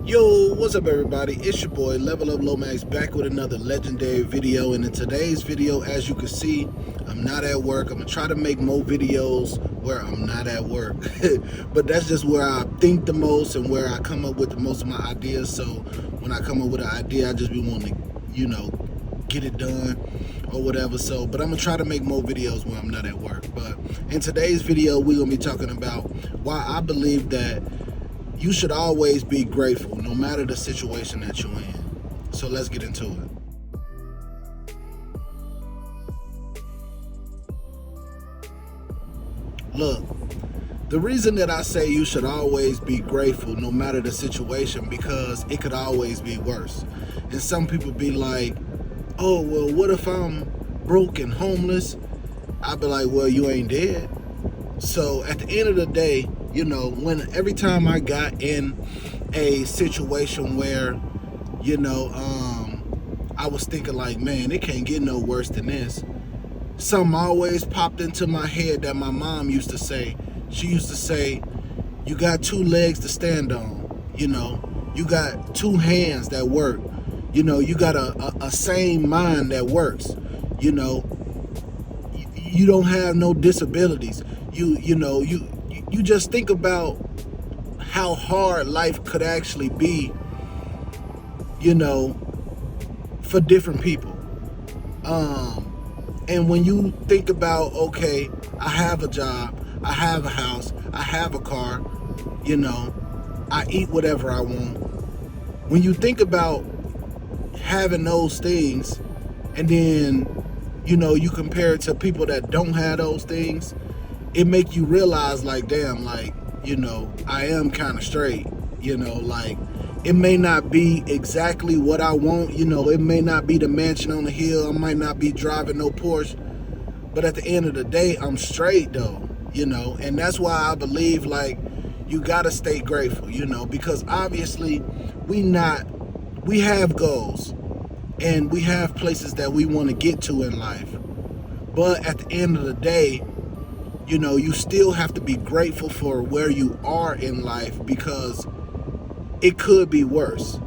Yo, what's up everybody? It's your boy Level Up Lomax back with another legendary video, and in today's video, as you can see, I'm not at work. I'm gonna try to make more videos where I'm not at work. But that's just where I think the most and where I come up with the most of my ideas. So when I come up with an idea, I just be wanting to, get it done or whatever. So, but I'm gonna try to make more videos when I'm not at work. But in today's video, we're gonna be talking about why I believe that you should always be grateful, no matter the situation that you're in. So let's get into it. Look, the reason that I say you should always be grateful, no matter the situation, because it could always be worse. And some people be like, oh, well, what if I'm broke and homeless? I'd be like, well, you ain't dead. So at the end of the day, every time I got in a situation where, I was thinking like, man, it can't get no worse than this. Something always popped into my head that my mom used to say. She used to say, you got two legs to stand on, you got two hands that work, you got a sane mind that works, you don't have no disabilities. You just think about how hard life could actually be, for different people. And when you think about, okay, I have a job, I have a house, I have a car, I eat whatever I want. When you think about having those things and then, you compare it to people that don't have those things, it make you realize like, damn, like, I am kind of straight, like it may not be exactly what I want, it may not be the mansion on the hill, I might not be driving no Porsche, but at the end of the day, I'm straight though, and that's why I believe like you gotta stay grateful, because obviously we have goals and we have places that we want to get to in life, but at the end of the day, you still have to be grateful for where you are in life because it could be worse,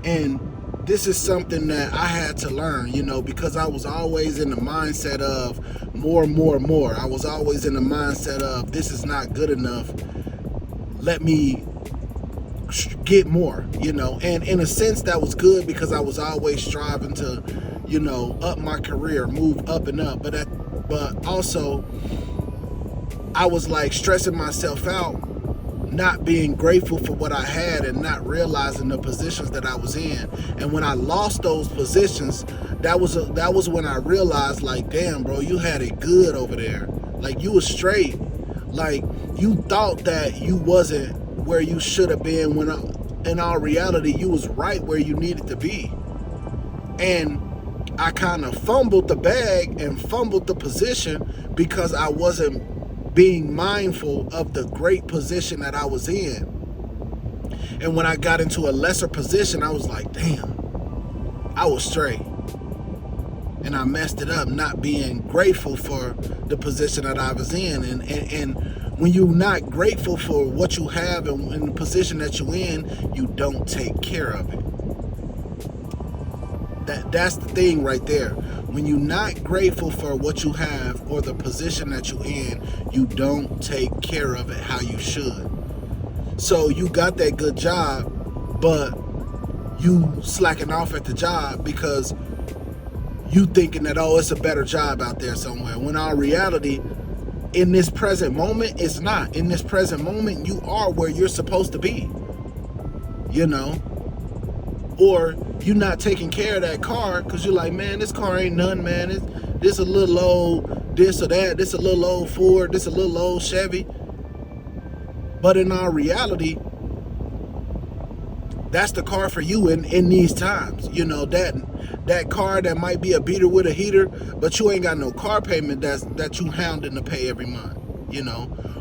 and this is something that I had to learn, because I was always in the mindset of more. I was always in the mindset of this is not good enough. Let me get more, and in a sense that was good because I was always striving to, up my career, move up and up, but also I was like stressing myself out, not being grateful for what I had and not realizing the positions that I was in. And when I lost those positions, that was when I realized like, damn, bro, you had it good over there. Like you was straight. Like you thought that you wasn't where you should have been when in all reality you was right where you needed to be. And I kind of fumbled the bag and fumbled the position because I wasn't being mindful of the great position that I was in. And when I got into a lesser position, I was like, damn, I was straight. And I messed it up not being grateful for the position that I was in. And when you're not grateful for what you have and in the position that you're in, you don't take care of it. That's the thing right there. When you're not grateful for what you have or the position that you're in, you don't take care of it how you should. So you got that good job, but you slacking off at the job because you thinking that, oh, it's a better job out there somewhere. When our reality, in this present moment, it's not. In this present moment, you are where you're supposed to be, Or you're not taking care of that car because you're like, man, this car ain't none, man. This a little old this or that. This a little old Ford. This a little old Chevy. But in our reality, that's the car for you in these times. That car that might be a beater with a heater, but you ain't got no car payment that you hounding to pay every month,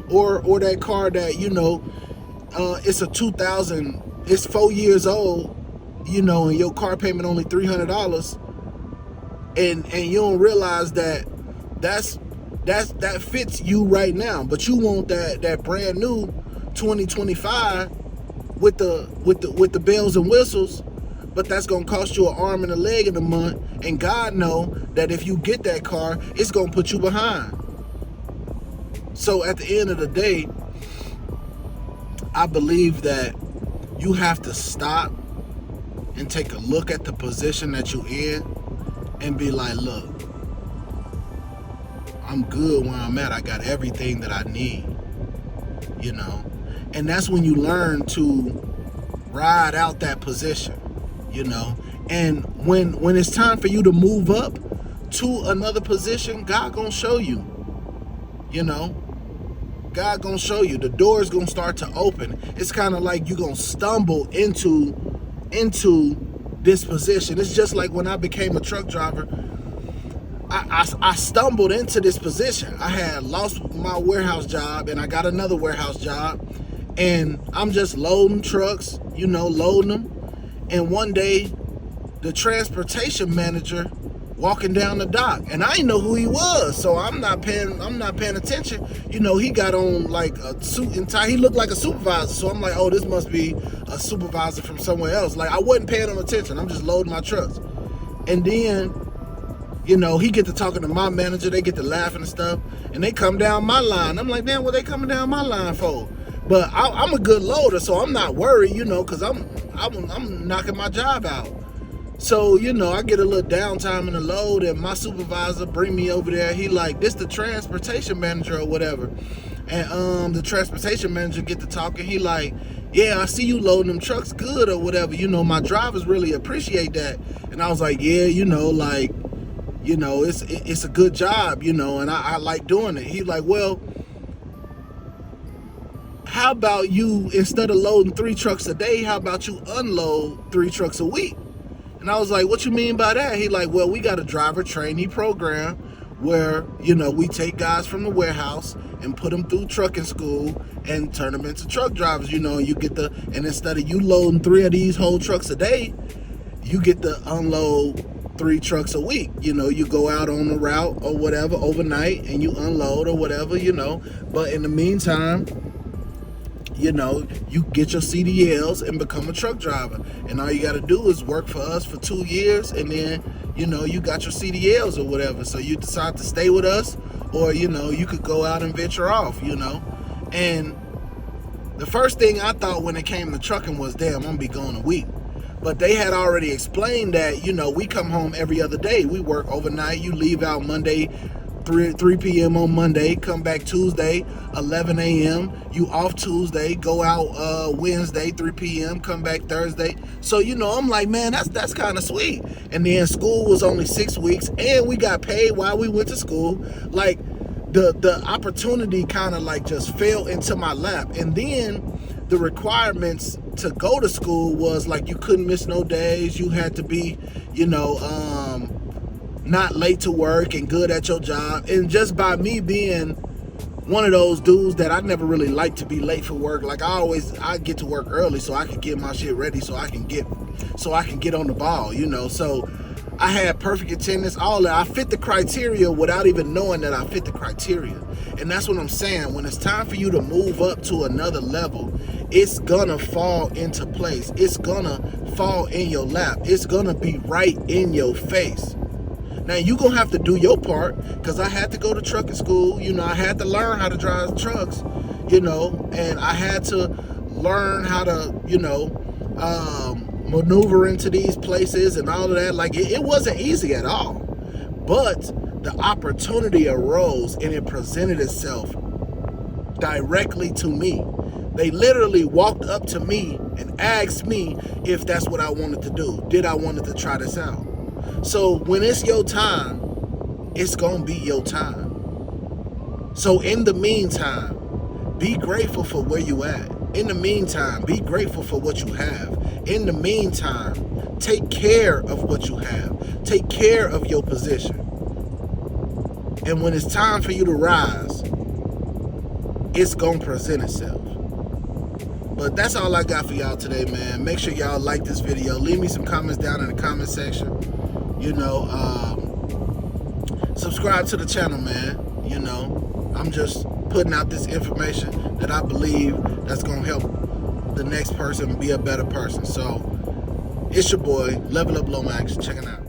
Or that car that, it's a 2000, it's 4 years old, and your car payment only $300, and you don't realize that fits you right now, but you want that brand new 2025 with the bells and whistles, but that's gonna cost you an arm and a leg in a month. And God know that if you get that car, it's gonna put you behind. So at the end of the day, I believe that you have to stop and take a look at the position that you're in and be like, look, I'm good where I'm at. I got everything that I need, you know. And that's when you learn to ride out that position, you know. And when it's time for you to move up to another position, God gonna show you, you know. God gonna show you. The door is gonna start to open. It's kind of like you gonna stumble into this position. It's just like when I became a truck driver. I stumbled into this position. I had lost my warehouse job and I got another warehouse job, and I'm just loading trucks, you know, loading them. And one day, the transportation manager walking down the dock, and I didn't know who he was, so I'm not paying attention. You know, he got on like a suit and tie. He looked like a supervisor, so I'm like, oh, this must be a supervisor from somewhere else. Like, I wasn't paying him attention. I'm just loading my trucks, and then, you know, he get to talking to my manager. They get to laughing and stuff, and they come down my line. I'm like, man, what they coming down my line for? But I'm a good loader, so I'm not worried, you know, because I'm knocking my job out. So, you know, I get a little downtime in the load, and my supervisor bring me over there. He like, this the transportation manager or whatever. And the transportation manager get to talking. He like, yeah, I see you loading them trucks good or whatever. You know, my drivers really appreciate that. And I was like, yeah, you know, like, you know, it's a good job, you know, and I like doing it. He like, well, how about you, instead of loading 3 trucks a day, how about you unload 3 trucks a week? And I was like, what you mean by that? He like, well, we got a driver trainee program where, you know, we take guys from the warehouse and put them through trucking school and turn them into truck drivers, you know, and you get and instead of you loading 3 of these whole trucks a day, you get to unload 3 trucks a week. You know, you go out on the route or whatever overnight and you unload or whatever, you know. But in the meantime, you know, you get your CDLs and become a truck driver. And all you got to do is work for us for 2 years, and then, you know, you got your CDLs or whatever. So you decide to stay with us, or, you know, you could go out and venture off, you know. And the first thing I thought when it came to trucking was, damn, I'm going to be gone a week. But they had already explained that, you know, we come home every other day. We work overnight. You leave out Monday, 3 p.m. on Monday, come back Tuesday, 11 a.m. You off Tuesday, go out Wednesday, 3 p.m., come back Thursday. So, you know, I'm like, man, that's kind of sweet. And then school was only 6 weeks, and we got paid while we went to school. Like, the opportunity kind of like just fell into my lap. And then the requirements to go to school was like, you couldn't miss no days. You had to be, you know, not late to work and good at your job. And just by me being one of those dudes that I never really like to be late for work, like I get to work early so I can get my shit ready so I can get on the ball, you know. So I had perfect attendance, all that. I fit the criteria without even knowing that I fit the criteria. And that's what I'm saying. When it's time for you to move up to another level, it's gonna fall into place. It's gonna fall in your lap. It's gonna be right in your face. Now, you're going to have to do your part, because I had to go to trucking school. You know, I had to learn how to drive trucks, you know, and I had to learn how to, you know, maneuver into these places and all of that. Like, it wasn't easy at all. But the opportunity arose and it presented itself directly to me. They literally walked up to me and asked me if that's what I wanted to do. Did I wanted to try this out? So when it's your time, it's gonna be your time. So in the meantime, be grateful for where you at. In the meantime, be grateful for what you have. In the meantime, take care of what you have. Take care of your position. And when it's time for you to rise, it's gonna present itself. But that's all I got for y'all today, man. Make sure y'all like this video. Leave me some comments down in the comment section. You know, subscribe to the channel, man. You know, I'm just putting out this information that I believe that's going to help the next person be a better person. So it's your boy, Level Up Lomax, checking out.